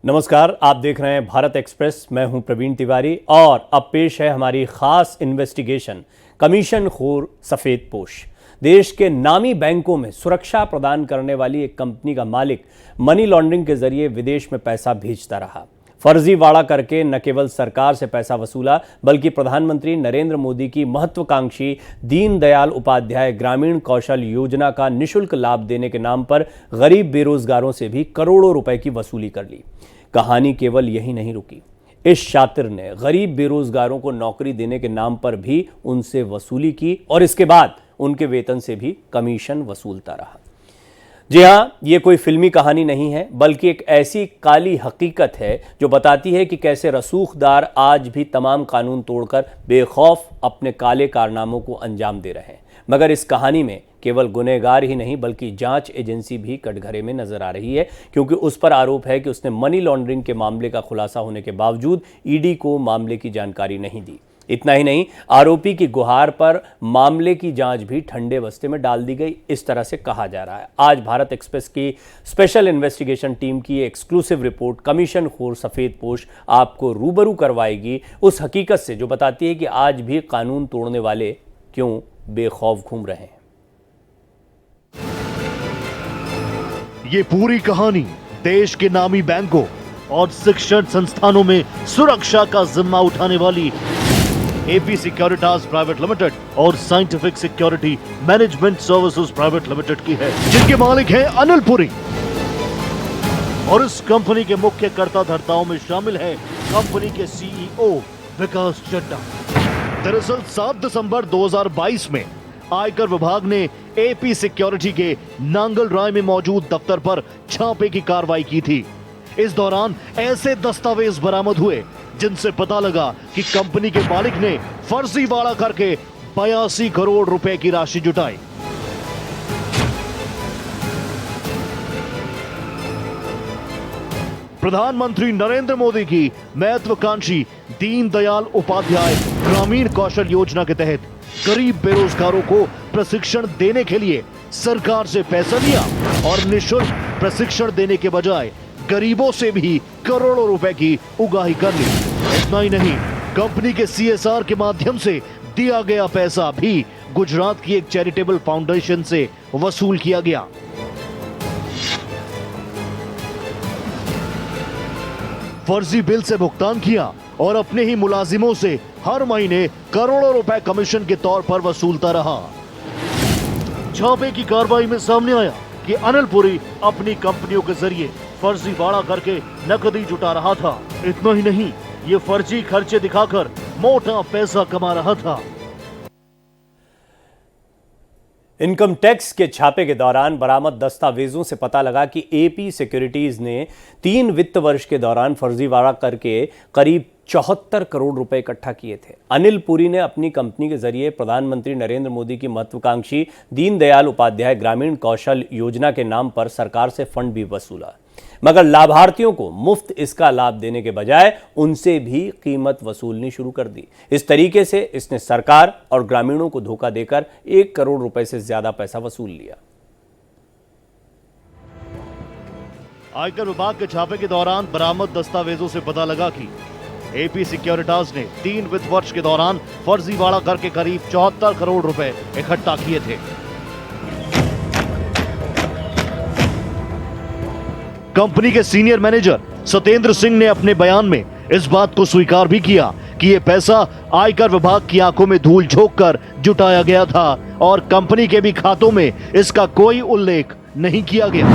नमस्कार, आप देख रहे हैं भारत एक्सप्रेस। मैं हूं प्रवीण तिवारी और अब पेश है हमारी खास इन्वेस्टिगेशन कमीशन खोर सफेद पोश। देश के नामी बैंकों में सुरक्षा प्रदान करने वाली एक कंपनी का मालिक मनी लॉन्ड्रिंग के जरिए विदेश में पैसा भेजता रहा। फर्जीवाड़ा करके न केवल सरकार से पैसा वसूला बल्कि प्रधानमंत्री नरेंद्र मोदी की महत्वाकांक्षी दीनदयाल उपाध्याय ग्रामीण कौशल योजना का निःशुल्क लाभ देने के नाम पर गरीब बेरोजगारों से भी करोड़ों रुपए की वसूली कर ली। कहानी केवल यही नहीं रुकी, इस शातिर ने गरीब बेरोजगारों को नौकरी देने के नाम पर भी उनसे वसूली की और इसके बाद उनके वेतन से भी कमीशन वसूलता रहा। जी हाँ, ये कोई फिल्मी कहानी नहीं है बल्कि एक ऐसी काली हकीकत है जो बताती है कि कैसे रसूखदार आज भी तमाम कानून तोड़कर बेखौफ अपने काले कारनामों को अंजाम दे रहे हैं। मगर इस कहानी में केवल गुनहगार ही नहीं बल्कि जांच एजेंसी भी कटघरे में नजर आ रही है, क्योंकि उस पर आरोप है कि उसने मनी लॉन्ड्रिंग के मामले का खुलासा होने के बावजूद ईडी को मामले की जानकारी नहीं दी। इतना ही नहीं, आरोपी की गुहार पर मामले की जांच भी ठंडे बस्ते में डाल दी गई, इस तरह से कहा जा रहा है। आज भारत एक्सप्रेस की स्पेशल इन्वेस्टिगेशन टीम की एक्सक्लूसिव रिपोर्ट कमीशन खोर सफेद पोश आपको रूबरू करवाएगी उस हकीकत से जो बताती है कि आज भी कानून तोड़ने वाले क्यों बेखौफ घूम रहे हैं। ये पूरी कहानी देश के नामी बैंकों और शिक्षण संस्थानों में सुरक्षा का जिम्मा उठाने वाली एपी सिक्योरिटीज प्राइवेट लिमिटेड और scientific security management services private limited की है, जिनके मालिक हैं अनिल पुरी। और इस कंपनी के मुख्य कर्ता धर्ताओं में शामिल है कंपनी के सीईओ विकास चड्ढा। दरअसल 7 दिसंबर 2022 में आयकर विभाग ने एपी सिक्योरिटी के नांगल राय में मौजूद दफ्तर पर छापे की कार्रवाई की थी। इस दौरान ऐसे दस्तावेज बरामद हुए जिनसे पता लगा कि कंपनी के मालिक ने फर्जीवाड़ा करके 82 करोड़ रुपए की राशि जुटाई। प्रधानमंत्री नरेंद्र मोदी की महत्वाकांक्षी दीनदयाल उपाध्याय ग्रामीण कौशल योजना के तहत गरीब बेरोजगारों को प्रशिक्षण देने के लिए सरकार से पैसा लिया और निःशुल्क प्रशिक्षण देने के बजाय गरीबों से भी करोड़ों रुपए की उगाही कर ली। इतना ही नहीं, कंपनी के सीएसआर के माध्यम से दिया गया पैसा भी गुजरात की एक चैरिटेबल फाउंडेशन से वसूल किया गया। फर्जी बिल से भुगतान किया और अपने ही मुलाजिमों से हर महीने करोड़ों रुपए कमीशन के तौर पर वसूलता रहा। छापे की कार्रवाई में सामने आया कि अनिल पुरी अपनी कंपनियों के जरिए फर्जीवाड़ा करके नकदी जुटा रहा था। इतना ही नहीं, ये फर्जी खर्चे दिखाकर मोटा पैसा कमा रहा था। इनकम टैक्स के छापे के दौरान बरामद दस्तावेजों से पता लगा कि एपी सिक्योरिटीज ने 3 वित्त वर्ष के दौरान फर्जीवाड़ा करके करीब 74 करोड़ रुपए इकट्ठा किए थे। अनिल पुरी ने अपनी कंपनी के जरिए प्रधानमंत्री नरेंद्र मोदी की महत्वाकांक्षी दीनदयाल उपाध्याय ग्रामीण कौशल योजना के नाम पर सरकार से फंड भी वसूला, मगर लाभार्थियों को मुफ्त इसका लाभ देने के बजाय उनसे भी कीमत वसूलनी शुरू कर दी। इस तरीके से इसने सरकार और ग्रामीणों को धोखा देकर 1 करोड़ रुपए से ज्यादा पैसा वसूल लिया। आयकर विभाग के छापे के दौरान बरामद दस्तावेजों से पता लगा कि एपी सिक्योरिटीज ने 3 वित्त वर्ष के दौरान फर्जीवाड़ा करके करीब 74 करोड़ रुपए इकट्ठा किए थे। कंपनी के सीनियर मैनेजर सत्येंद्र सिंह ने अपने बयान में इस बात को स्वीकार भी किया कि यह पैसा आयकर विभाग की आंखों में धूल झोंक कर जुटाया गया था और कंपनी के भी खातों में इसका कोई उल्लेख नहीं किया गया।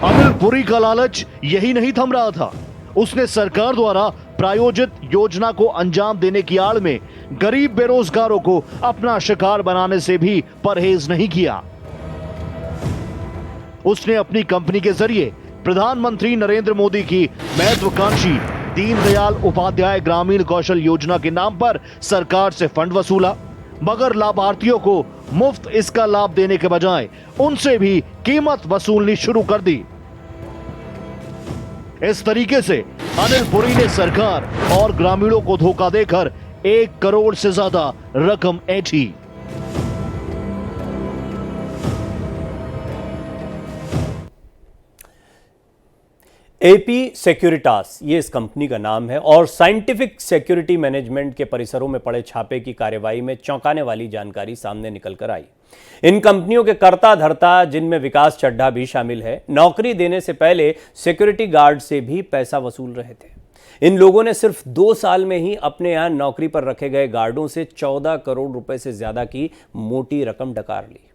अनिल पुरी का लालच यही नहीं थम रहा था। उसने सरकार द्वारा प्रायोजित योजना को अंजाम देने की आड़ में गरीब बेरोजगारों को अपना शिकार बनाने से भी परहेज नहीं किया। उसने अपनी कंपनी के जरिए प्रधानमंत्री नरेंद्र मोदी की महत्वाकांक्षी दीनदयाल उपाध्याय ग्रामीण कौशल योजना के नाम पर सरकार से फंड वसूला, मगर लाभार्थियों को मुफ्त इसका लाभ देने के बजाय उनसे भी कीमत वसूलनी शुरू कर दी। इस तरीके से अनिल पुरी ने सरकार और ग्रामीणों को धोखा देकर 1 करोड़ से ज्यादा रकम ऐंठी। एपी सिक्योरिटास ये इस कंपनी का नाम है और साइंटिफिक सिक्योरिटी मैनेजमेंट के परिसरों में पड़े छापे की कार्रवाई में चौंकाने वाली जानकारी सामने निकल कर आई। इन कंपनियों के कर्ता धर्ता, जिनमें विकास चड्ढा भी शामिल है, नौकरी देने से पहले सिक्योरिटी गार्ड से भी पैसा वसूल रहे थे। इन लोगों ने सिर्फ 2 साल में ही अपने यहां नौकरी पर रखे गए गार्डों से 14 करोड़ रुपए से ज्यादा की मोटी रकम डकार ली।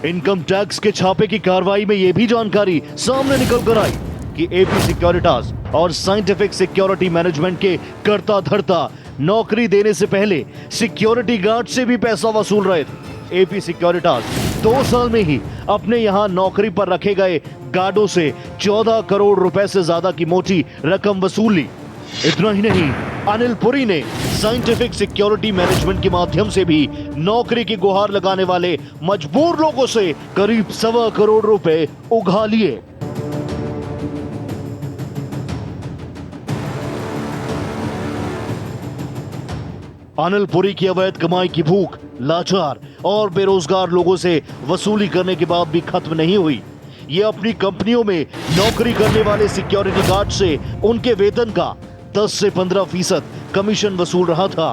इनकम टैक्स के छापे की कार्रवाई में यह भी जानकारी सामने निकल कर आई कि एपी सिक्योरिटास और साइंटिफिक सिक्योरिटी मैनेजमेंट के कर्ता धर्ता नौकरी देने से पहले सिक्योरिटी गार्ड से भी पैसा वसूल रहे थे। एपी सिक्योरिटास 2 साल में ही अपने यहां नौकरी पर रखे गए गार्डों से 14 करोड़ रुपए से ज्यादा की मोटी रकम वसूल ली। इतना ही नहीं, अनिल पुरी ने साइंटिफिक सिक्योरिटी मैनेजमेंट के माध्यम से भी नौकरी की गुहार लगाने वाले मजबूर लोगों से करीब 1.25 करोड़ रुपए उगा लिए। अनिल पुरी की अवैध कमाई की भूख लाचार और बेरोजगार लोगों से वसूली करने के बाद भी खत्म नहीं हुई। ये अपनी कंपनियों में नौकरी करने वाले सिक्योरिटी गार्ड से उनके वेतन का 10 से 15% कमीशन वसूल रहा था।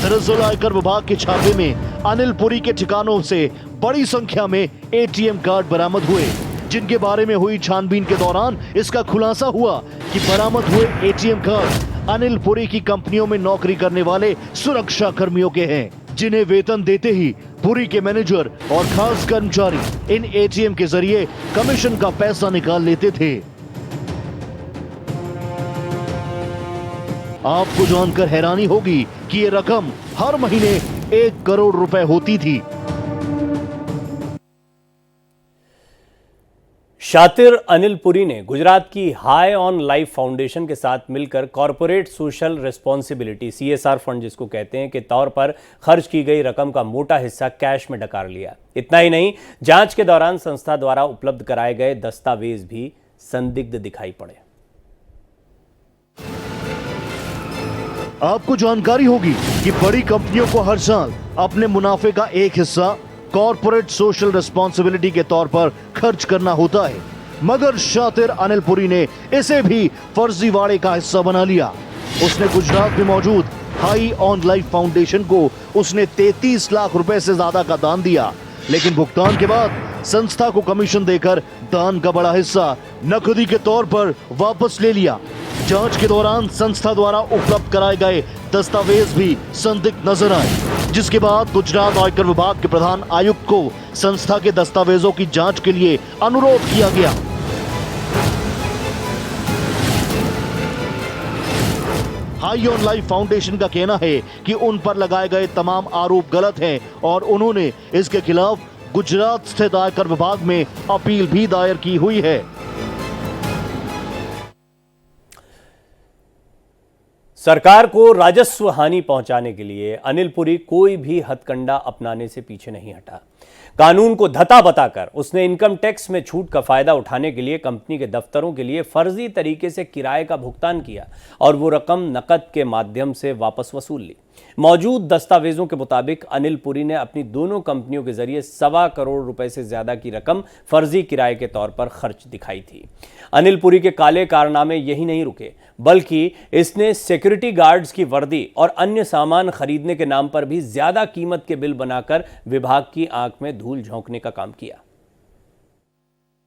दरअसल आयकर विभाग के छापे में अनिल पुरी के ठिकानों से बड़ी संख्या में एटीएम कार्ड बरामद हुए, जिनके बारे में हुई छानबीन के दौरान इसका खुलासा हुआ कि बरामद हुए एटीएम कार्ड अनिल पुरी की कंपनियों में नौकरी करने वाले सुरक्षा कर्मियों के हैं, जिन्हें वेतन देते ही पुरी के मैनेजर और खास कर्मचारी इन एटीएम के जरिए कमीशन का पैसा निकाल लेते थे। आपको जानकर हैरानी होगी कि ये रकम हर महीने 1 करोड़ रुपए होती थी। शातिर अनिल पुरी ने गुजरात की हाई ऑन लाइफ फाउंडेशन के साथ मिलकर corporate social responsibility CSR fund जिसको कहते हैं के तौर पर खर्च की गई रकम का मोटा हिस्सा कैश में डकार लिया। इतना ही नहीं, जांच के दौरान संस्था द्वारा उपलब्ध कराए गए दस्तावेज भी संदिग्ध दिखाई पड़े। आपको जानकारी होगी कि बड़ी कंपनियों को हर साल अपने मुनाफे का एक हिस्सा कॉरपोरेट सोशल रिस्पॉन्सिबिलिटी के तौर पर खर्च करना होता है, मगर शातिर अनिल पुरी ने इसे भी फर्जीवाड़े का हिस्सा बना लिया। उसने गुजरात में मौजूद हाई ऑन लाइफ फाउंडेशन को उसने 33 लाख रुपए से ज्यादा का दान दिया, लेकिन भुगतान के बाद संस्था को कमीशन देकर दान का बड़ा हिस्सा नकदी के तौर पर वापस ले लिया। जांच के दौरान संस्था द्वारा उपलब्ध कराए गए दस्तावेज भी संदिग्ध नजर आए, जिसके बाद गुजरात आयकर विभाग के प्रधान आयुक्त को संस्था के दस्तावेजों की जांच के लिए अनुरोध किया गया। हाई ऑन लाइफ फाउंडेशन का कहना है कि उन पर लगाए गए तमाम आरोप गलत हैं और उन्होंने इसके खिलाफ गुजरात स्थित आयकर विभाग में अपील भी दायर की हुई है। सरकार को राजस्व हानि पहुंचाने के लिए अनिल पुरी कोई भी हथकंडा अपनाने से पीछे नहीं हटा। कानून को धता बताकर उसने इनकम टैक्स में छूट का फायदा उठाने के लिए कंपनी के दफ्तरों के लिए फर्जी तरीके से किराए का भुगतान किया और वो रकम नकद के माध्यम से वापस वसूल ली। मौजूद दस्तावेजों के मुताबिक अनिल पुरी ने अपनी दोनों कंपनियों के जरिए 1.25 करोड़ रुपए से ज्यादा की रकम फर्जी किराए के तौर पर खर्च दिखाई थी। अनिल पुरी के काले कारनामे यही नहीं रुके, बल्कि इसने सिक्योरिटी गार्ड्स की वर्दी और अन्य सामान खरीदने के नाम पर भी ज्यादा कीमत के बिल बनाकर विभाग की आंख में धूल झोंकने का काम किया।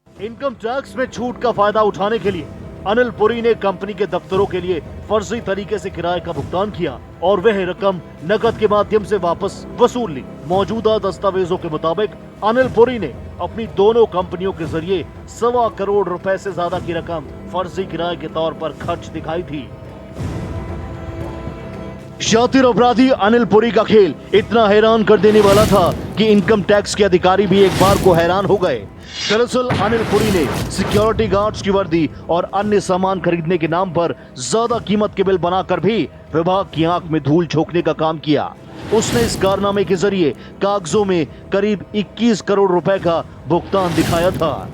इनकम टैक्स में छूट का फायदा उठाने के लिए अनिल पुरी ने कंपनी के दफ्तरों के लिए फर्जी तरीके से किराए का भुगतान किया और वह रकम नकद के माध्यम से वापस वसूल ली। मौजूदा दस्तावेजों के मुताबिक अनिल पुरी ने अपनी दोनों कंपनियों के जरिए 1.25 करोड़ रुपए से ज्यादा की रकम फर्जी किराए के तौर पर खर्च दिखाई थी। शातिर अपराधी अनिल पुरी का खेल इतना हैरान कर देने वाला था कि इनकम टैक्स के अधिकारी भी एक बार को हैरान हो गए। दरअसल अनिल पुरी ने सिक्योरिटी गार्ड्स की वर्दी और अन्य सामान खरीदने के नाम पर ज्यादा कीमत के बिल बनाकर भी विभाग की आंख में धूल झोंकने का काम किया। उसने इस कारनामे के जरिए कागजों में करीब 21 करोड़ रुपए का भुगतान दिखाया था।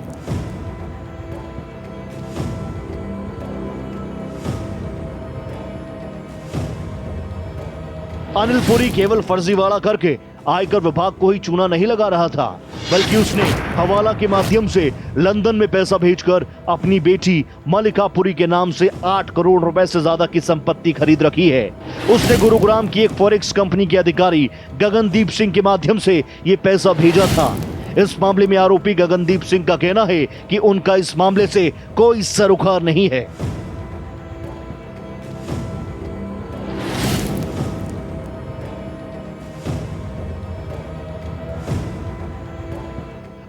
अनिल पुरी केवल फर्जीवाड़ा करके आयकर विभाग को ही चूना नहीं लगा रहा था, बल्कि उसने हवाला के माध्यम से लंदन में पैसा भेजकर अपनी बेटी मलिका पुरी के नाम से 8 करोड़ रुपए से ज्यादा की संपत्ति खरीद रखी है। उसने गुरुग्राम की एक फॉरेक्स कंपनी के अधिकारी गगनदीप सिंह के माध्यम से ये पैसा भेजा था। इस मामले में आरोपी गगनदीप सिंह का कहना है कि उनका इस मामले से कोई सरोकार नहीं है।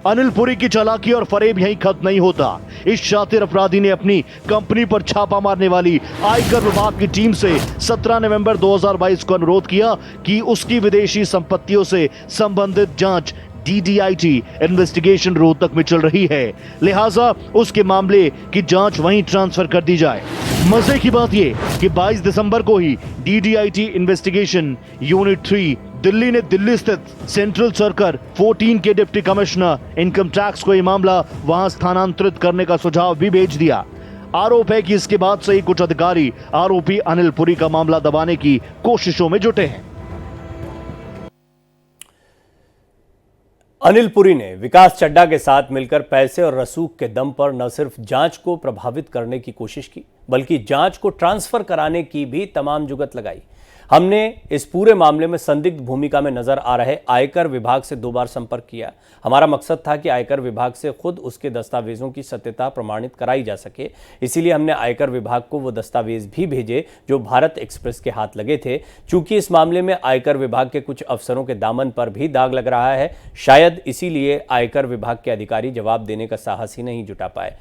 अनिल पुरी की चालाकी और फरेब यहीं खत्म नहीं होता। इस शातिर अपराधी ने अपनी कंपनी पर छापा मारने वाली आयकर विभाग की टीम से 17 नवंबर 2022 को अनुरोध किया कि उसकी विदेशी संपत्तियों से संबंधित जांच DDIT इन्वेस्टिगेशन रोहतक में चल रही है, लिहाजा उसके मामले की जांच वहीं ट्रांसफर कर दी जाए। मजे की बात यह कि 22 दिसंबर को ही DDIT इन्वेस्टिगेशन यूनिट 3 दिल्ली ने दिल्ली स्थित सेंट्रल सर्कल 14 के डिप्टी कमिश्नर इनकम टैक्स को यह मामला वहां स्थानांतरित करने का सुझाव भी भेज दिया। आरोप है कि इसके बाद से ही कुछ अधिकारी आरोपी अनिल पुरी का मामला दबाने की कोशिशों में जुटे हैं। अनिल पुरी ने विकास चड्ढा के साथ मिलकर पैसे और रसूख के दम पर न सिर्फ जांच को प्रभावित करने की कोशिश की, बल्कि जांच को ट्रांसफर कराने की भी तमाम जुगत लगाई। हमने इस पूरे मामले में संदिग्ध भूमिका में नजर आ रहे आयकर विभाग से 2 बार संपर्क किया। हमारा मकसद था कि आयकर विभाग से खुद उसके दस्तावेजों की सत्यता प्रमाणित कराई जा सके। इसीलिए हमने आयकर विभाग को वो दस्तावेज भी भेजे जो भारत एक्सप्रेस के हाथ लगे थे। चूंकि इस मामले में आयकर विभाग के कुछ अफसरों के दामन पर भी दाग लग रहा है, शायद इसीलिए आयकर विभाग के अधिकारी जवाब देने का साहस ही नहीं जुटा पाए।